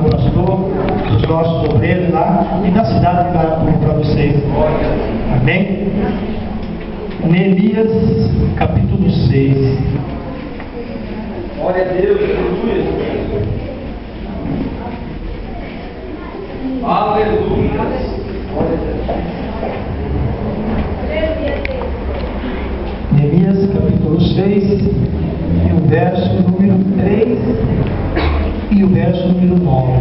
meu pastor, dos nossos obreiros lá e da cidade de Arapuru para vocês. Amém? Neemias, capítulo 6. Glória a Deus, aleluia. Aleluia. Glória a Deus. Neemias, capítulo 6, e o verso número 3 e o verso número 9.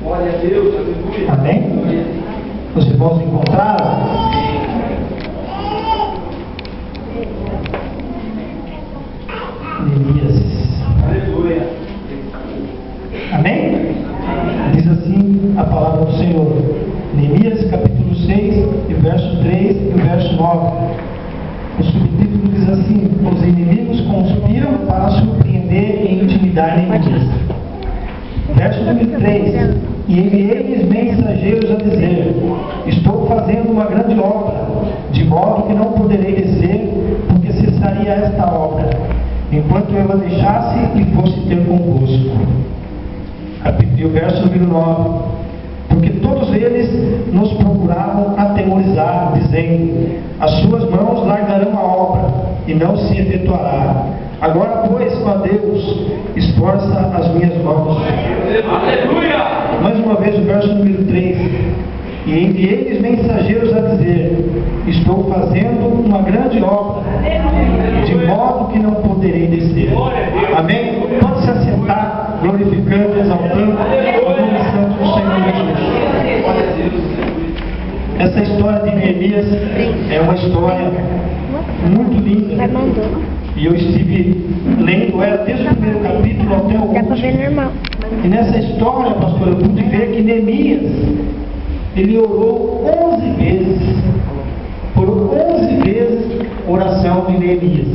Glória a Deus, aleluia. Amém? Os irmãos encontraram? Neemias. Aleluia. Amém? Diz assim a palavra do Senhor. Neemias capítulo 6, e o verso 3 e o verso 9. O subtítulo diz assim: os inimigos conspiram para surpreender e intimidar Neemias. Verso número 3: e enviei-lhes mensageiros a dizer: estou fazendo uma grande obra, de modo que não poderei descer, porque cessaria esta obra, enquanto eu a deixasse e fosse ter convosco. E o verso número 9: porque todos eles nos procuravam atemorizar, dizendo: as suas mãos largarão a obra, e não se efetuará. Agora, pois, ó Deus, esforça as minhas mãos. Aleluia! Mais uma vez o verso número 3: e enviei-lhes mensageiros a dizer: estou fazendo uma grande obra, de modo que não poderei descer. Amém? Pode se assentar, glorificando, exaltando o nome santo do Senhor Jesus. Essa história de Neemias é uma história muito linda. E eu estive lendo ela desde o primeiro capítulo até o último. E nessa história, pastor, eu pude ver que Neemias, ele orou 11 vezes. Por 11 vezes oração de Neemias.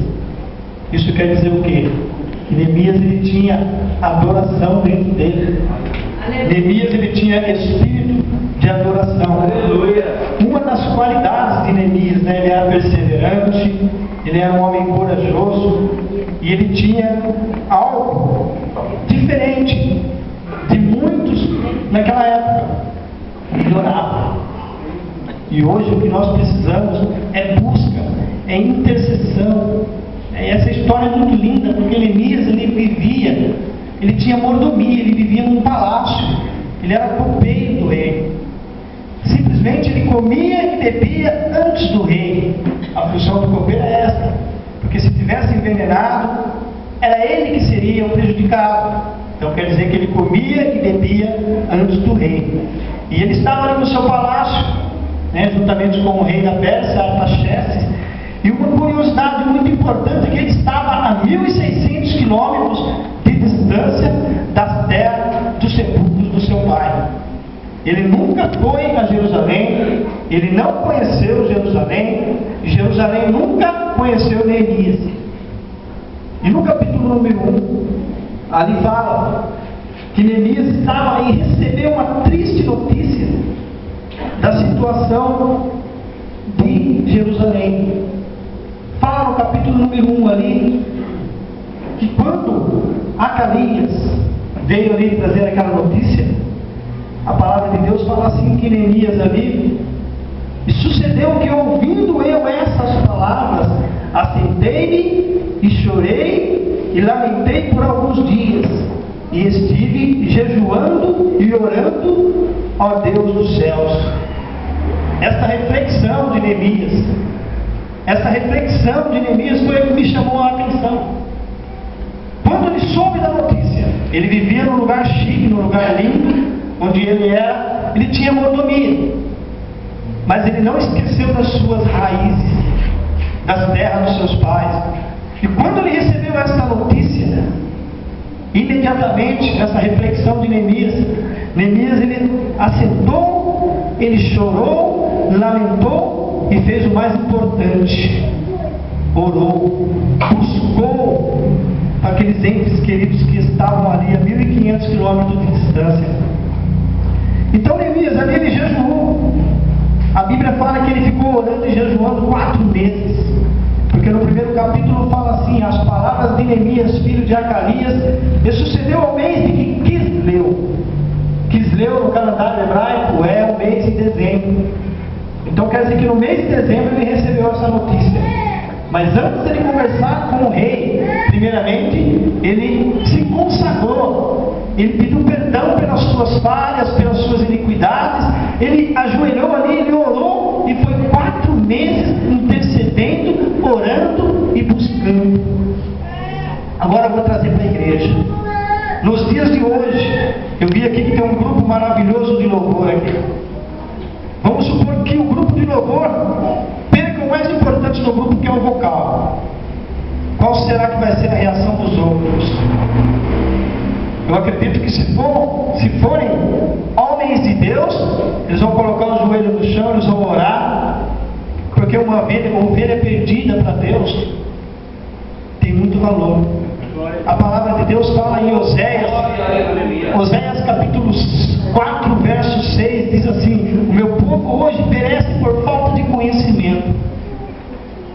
Isso quer dizer o quê? Que Neemias, ele tinha adoração dentro dele. Neemias, ele tinha espírito de adoração. Aleluia. Uma das qualidades de Neemias, né? Ele era perseverante, ele era um homem corajoso, e ele tinha algo diferente de muitos naquela época. Ele orava. E hoje o que nós precisamos é busca, é intercessão. Essa história é muito linda, porque Neemias, ele vivia, ele tinha mordomia, ele vivia num palácio, ele era copeiro do rei. Simplesmente ele comia e bebia antes do rei. A função do copeiro é essa, porque se tivesse envenenado, era ele que seria o prejudicado. Então quer dizer que ele comia e bebia antes do rei. E ele estava ali no seu palácio, né, juntamente com o rei da Pérsia, Artaxerxes. E uma curiosidade muito importante é que ele estava a 1.600 quilômetros de distância das terras dos sepulcros do seu pai. Ele nunca foi a Jerusalém, ele não conheceu Jerusalém, e Jerusalém nunca conheceu Neemias. E no capítulo número 1, ali fala que Neemias estava aí e recebeu uma triste notícia da situação de Jerusalém. Fala no capítulo número 1 ali, que quando Acalias veio ali trazer aquela notícia, a palavra de Deus fala assim que Neemias ali: e sucedeu que, ouvindo eu essas palavras, assentei-me e chorei e lamentei por alguns dias, e estive jejuando e orando ao Deus dos céus. Essa reflexão de Neemias, foi o que me chamou a atenção. Quando ele soube da notícia, ele vivia num lugar chique, num lugar lindo, onde ele tinha mordomia, mas ele não esqueceu das suas raízes, das terras dos seus pais. E quando ele recebeu essa notícia, imediatamente, essa reflexão de Neemias, ele assentou, ele chorou, lamentou e fez o mais importante: orou, buscou aqueles entes queridos que estavam ali a 1.500 quilômetros de distância. Então Neemias ali, ele jejuou. A Bíblia fala que ele ficou orando e jejuando 4 meses, porque no primeiro capítulo fala assim: a Neemias, filho de Acalias, e sucedeu ao mês de Quisleu. Quisleu, no calendário hebraico, é o mês de dezembro. Então quer dizer que no mês de dezembro ele recebeu essa notícia. Mas antes de ele conversar com o rei, primeiramente, ele se consagrou. Ele pediu perdão pelas suas falhas, pelas suas iniquidades. Ele ajoelhou ali, ele orou, e foi 4 meses intercedendo, orando e buscando. Agora eu vou trazer para a igreja. Nos dias de hoje, eu vi aqui que tem um grupo maravilhoso de louvor aqui. Vamos supor que o grupo de louvor perca o mais importante do grupo, que é o vocal. Qual será que vai ser a reação dos outros? Eu acredito que se forem homens de Deus, eles vão colocar o joelho no chão, eles vão orar, porque uma ovelha perdida para Deus tem muito valor. A palavra de Deus fala em Oséias capítulo 4, verso 6, diz assim: o meu povo hoje perece por falta de conhecimento.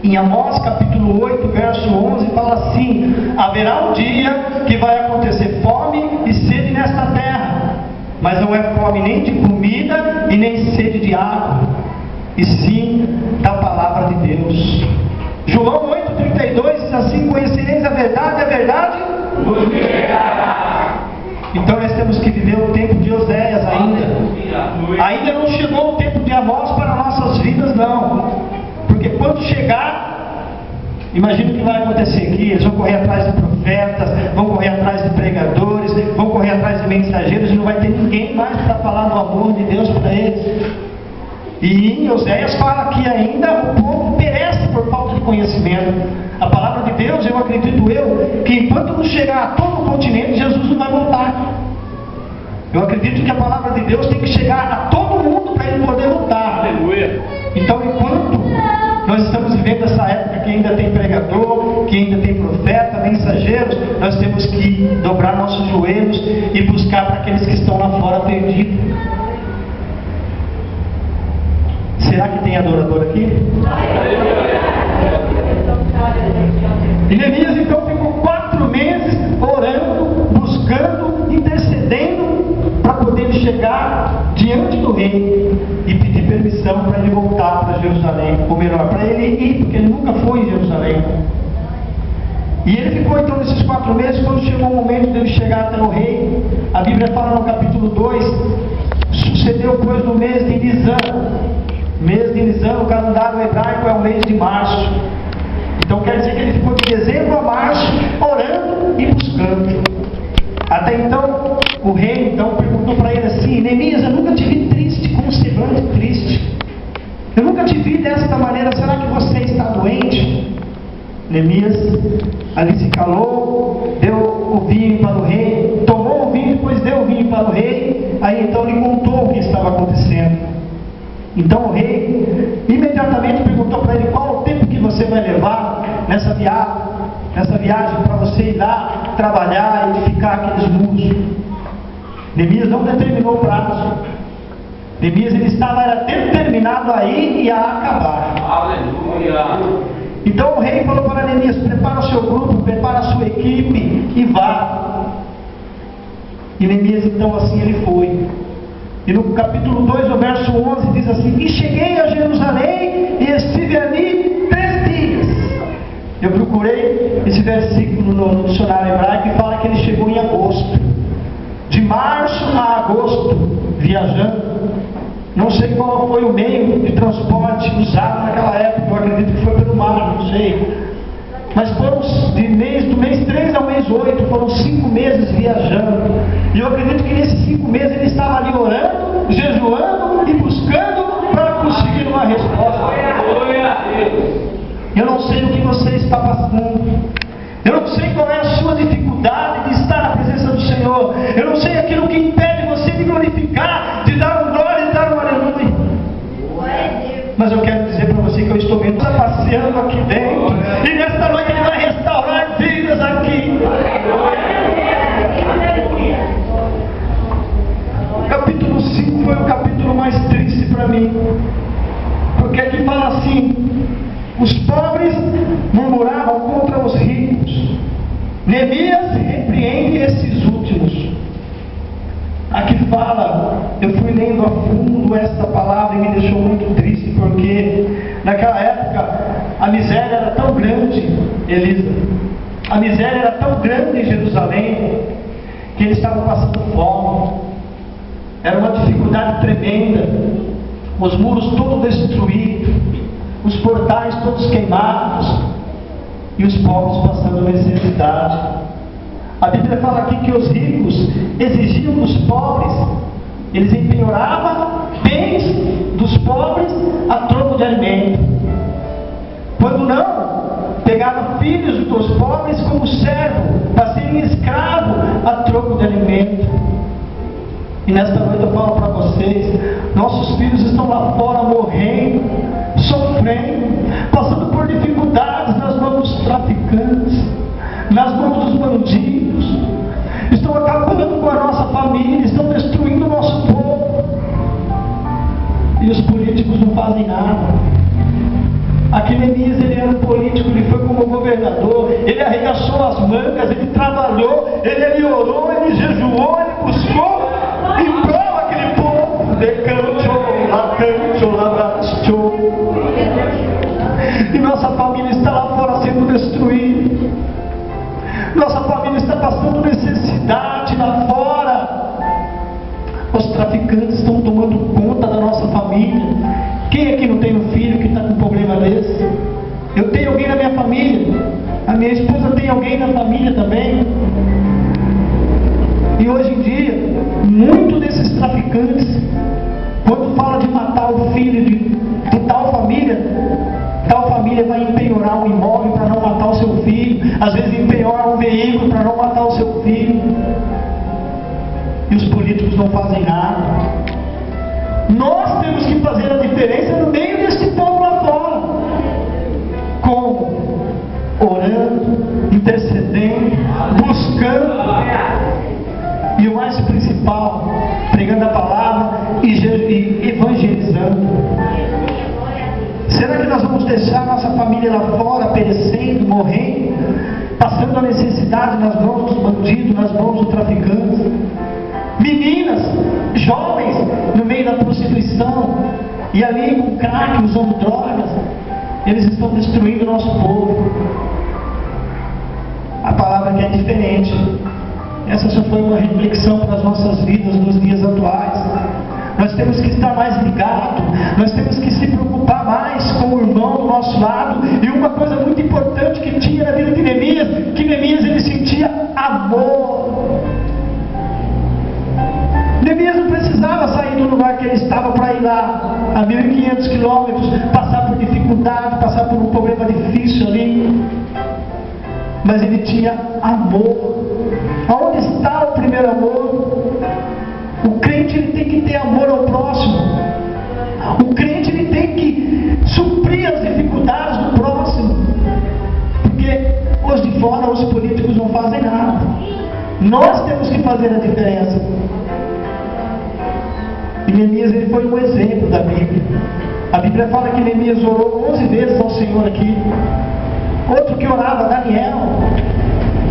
Em Amós capítulo 8, verso 11, fala assim: haverá um dia que vai acontecer fome e sede nesta terra, mas não é fome nem de comida e nem sede de água, e sim da palavra de Deus. João 8,32 diz assim: conhecereis a verdade vos libertará. Então nós temos que viver o tempo de Oséias ainda não chegou o tempo de Amós para nossas vidas, não. Porque quando chegar, imagina o que vai acontecer aqui. Eles vão correr atrás de profetas, vão correr atrás de pregadores, vão correr atrás de mensageiros, e não vai ter ninguém mais para falar do amor de Deus para eles. E em Oséias fala que ainda o povo perece por falta de conhecimento. A palavra de Deus, eu acredito que enquanto não chegar a todo o continente, Jesus não vai voltar. Eu acredito que a palavra de Deus tem que chegar a todo mundo para ele poder voltar. Aleluia. Então, enquanto nós estamos vivendo essa época que ainda tem pregador, que ainda tem profeta, mensageiros, nós temos que dobrar nossos joelhos e buscar para aqueles que estão lá fora perdidos. Será que tem adorador aqui? E Neemias então ficou 4 meses orando, buscando, intercedendo, para poder chegar diante do rei e pedir permissão para ele voltar para Jerusalém, ou melhor, para ele ir, porque ele nunca foi em Jerusalém. E ele ficou então nesses 4 meses. Quando chegou o momento dele chegar até o rei, a Bíblia fala no capítulo 2, sucedeu pois no mês de Nisan. Mês de Nisan, o calendário hebraico, é o mês de março. Então quer dizer que ele ficou de dezembro a março orando e buscando. Até então o rei então perguntou para ele assim: Neemias, eu nunca te vi triste, com um semblante triste. Eu nunca te vi desta maneira. Será que você está doente? Neemias ali se calou, deu o vinho para o rei, tomou o vinho, depois deu o vinho para o rei. Aí então ele contou o que estava acontecendo. Então o rei imediatamente perguntou para ele: qual o tempo que você vai levar nessa viagem para você ir lá trabalhar e edificar aqueles muros? Neemias não determinou o prazo. Neemias ele era determinado a ir e a acabar. Aleluia. Então o rei falou para Neemias: prepara o seu grupo, prepara a sua equipe e vá. E Neemias então assim ele foi. E no capítulo 2, no verso 11, diz assim: e cheguei a Jerusalém e estive ali 3 dias. Eu procurei esse versículo no dicionário hebraico e fala que ele chegou em agosto. De março a agosto, viajando. Não sei qual foi o meio de transporte usado naquela época. Eu acredito que foi pelo mar, não sei. Mas foram do mês 3 ao mês 8, foram 5 meses viajando. E eu acredito que nesses 5 meses ele estava ali orando, jejuando e buscando para conseguir uma resposta. Eu não sei o que você está passando. Eu não sei qual é a sua dificuldade de estar na presença do Senhor. Eu não sei aquilo que impede você de glorificar, de dar um glória e dar um aleluia. Mas eu quero dizer para você que eu estou vendo passeando aqui dentro. E nesta noite ele vai restaurar vidas aqui. O capítulo 5 foi o capítulo mais triste para mim. Porque aqui fala assim: os pobres murmuravam contra os ricos, Neemias repreende esses últimos. Aqui fala, eu fui lendo a fundo esta palavra e me deixou muito triste, porque naquela época a miséria era tão grande, Elisa, a miséria era tão grande em Jerusalém, que eles estavam passando fome, era uma dificuldade tremenda, os muros todos destruídos, os portais todos queimados, e os pobres passando necessidade. A Bíblia fala aqui que os ricos exigiam dos pobres, eles empenhoravam bens dos pobres a troco de alimento. Quando não, pegavam filhos dos pobres como servo, para serem escravos a troco de alimento. E nesta noite eu falo para vocês, nossos filhos estão lá fora morrendo, sofrendo, passando por dificuldades nas mãos dos traficantes, nas mãos dos bandidos, estão acabando com a nossa família, estão destruindo o nosso povo, e os políticos não fazem nada. Aqui Neemias, ele era um político, ele foi como governador, ele arregaçou as mangas, ele trabalhou, ele orou, ele jejuou, ele buscou, em prol daquele povo, decantou, lacantou, e nossa família está lá fora sendo destruída. Nossa família está passando necessidade lá fora. Os traficantes estão tomando conta da nossa família. Quem aqui não tem um filho que está com um problema desse? Eu tenho alguém na minha família. A minha esposa tem alguém na família também. E hoje em dia, muitos desses traficantes, quando fala de matar o filho de tal família vai empenhorar um imóvel para não matar o seu filho, às vezes empenhora um veículo para não matar o seu filho, e os políticos não fazem nada. Nós temos que fazer a diferença no meio desse povo lá fora. Como? Orando, intercedendo, buscando, e o mais principal, pregando a palavra e evangelizando. Será que nós vamos deixar nossa família lá fora perecendo, morrendo, passando a necessidade nas mãos dos bandidos, nas mãos dos traficantes? Meninas, jovens, no meio da prostituição, e ali com crack, usando drogas, eles estão destruindo o nosso povo. A palavra aqui é diferente. Essa só foi uma reflexão para as nossas vidas nos dias atuais. Nós temos que estar mais ligados, nós temos que se preocupar mais com o irmão do nosso lado. E uma coisa muito importante que tinha na vida de Neemias, que Neemias ele sentia amor. Neemias não precisava sair do lugar que ele estava para ir lá, a 1.500 quilômetros, passar por dificuldade, passar por um problema difícil ali. Mas ele tinha amor. Aonde está o primeiro amor? O crente ele tem que ter amor ao próximo. O crente ele tem que suprir as dificuldades do próximo. Porque os de fora, os políticos não fazem nada. Nós temos que fazer a diferença. E Neemias ele foi um exemplo da Bíblia. A Bíblia fala que Neemias orou 11 vezes ao Senhor aqui. Outro que orava, Daniel.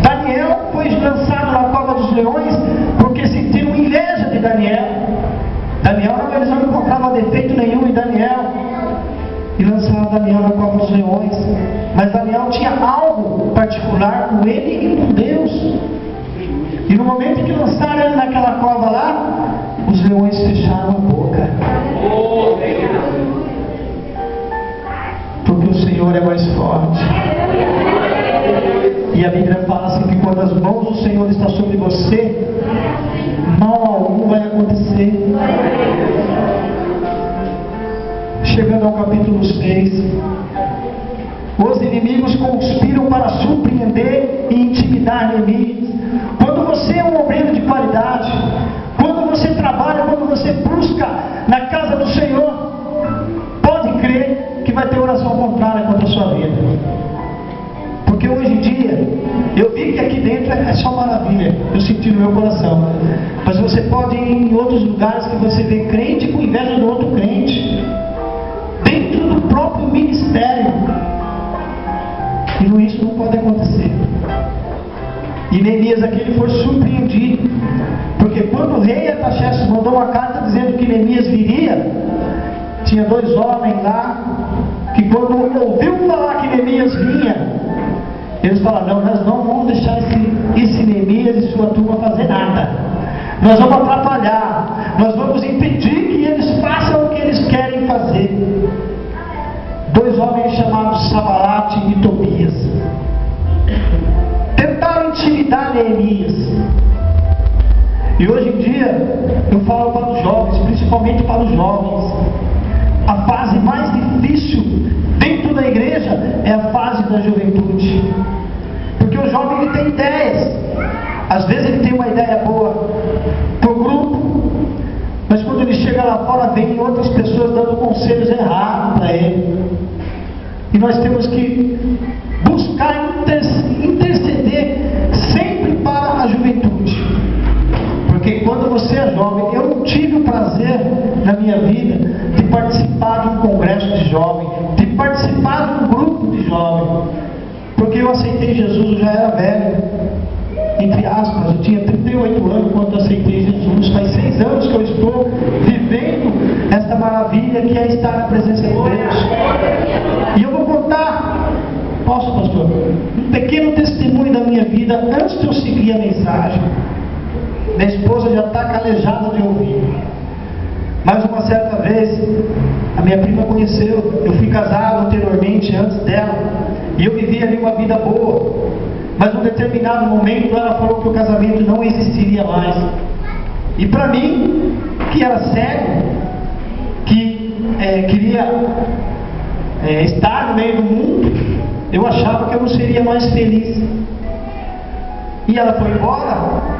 Daniel foi lançado na cova dos leões porque sentiram inveja de Daniel. Eles não encontravam defeito nenhum em Daniel. E lançaram Daniel na cova dos leões. Mas Daniel tinha algo particular com ele e com Deus. E no momento em que lançaram ele naquela cova lá, os leões fecharam a boca. Porque o Senhor é mais forte. E a Bíblia fala assim que quando as mãos do Senhor estão sobre você, mal algum vai acontecer. Chegando ao capítulo 6, os inimigos conspiram para surpreender e intimidar Neemias. Quando você é um obreiro de qualidade, quando você trabalha, quando você busca na casa do Senhor, pode crer que vai ter oração contrária contra a sua vida. Porque hoje em dia, eu vi que aqui dentro é só maravilha, eu senti no meu coração. Mas você pode ir em outros lugares que você vê crente com inveja do outro crente, dentro do próprio ministério. E isso não pode acontecer. E Neemias aqui ele foi surpreendido, porque quando o rei Artaxerxes mandou uma carta dizendo que Neemias viria, tinha 2 homens lá, que quando ouviu falar que Neemias vinha, eles falaram: não, nós não vamos deixar esse Neemias e sua turma fazer nada, nós vamos atrapalhar, nós vamos impedir que eles façam o que eles querem fazer. 2 homens chamados Sanbalate e Tobias tentaram intimidar Neemias. E hoje em dia eu falo para os jovens, principalmente para os jovens, a fase mais difícil dentro da igreja é a fase da juventude, porque o jovem ele tem ideias, às vezes ele tem uma ideia boa para o grupo, mas quando ele chega lá fora vem outras pessoas dando conselhos errados para ele. E nós temos que buscar interceder sempre para a juventude, porque quando você é jovem, eu não tive o prazer na minha vida de participar de um congresso de jovem, de participar de um grupo de jovem, porque eu aceitei Jesus, eu já era velho, entre aspas, eu tinha 38 anos quando eu aceitei Jesus. Faz 6 anos que eu estou vivendo esta maravilha que é estar na presença de Deus. E eu vou contar, posso, pastor, um pequeno testemunho da minha vida antes de eu seguir a mensagem. Minha esposa já está calejada de ouvir. Mas uma certa vez, a minha prima conheceu, eu fui casado anteriormente, antes dela, e eu vivi ali uma vida boa. Mas num determinado momento ela falou que o casamento não existiria mais. E para mim, que era sério, que queria estar no meio do mundo, eu achava que eu não seria mais feliz. E ela foi embora.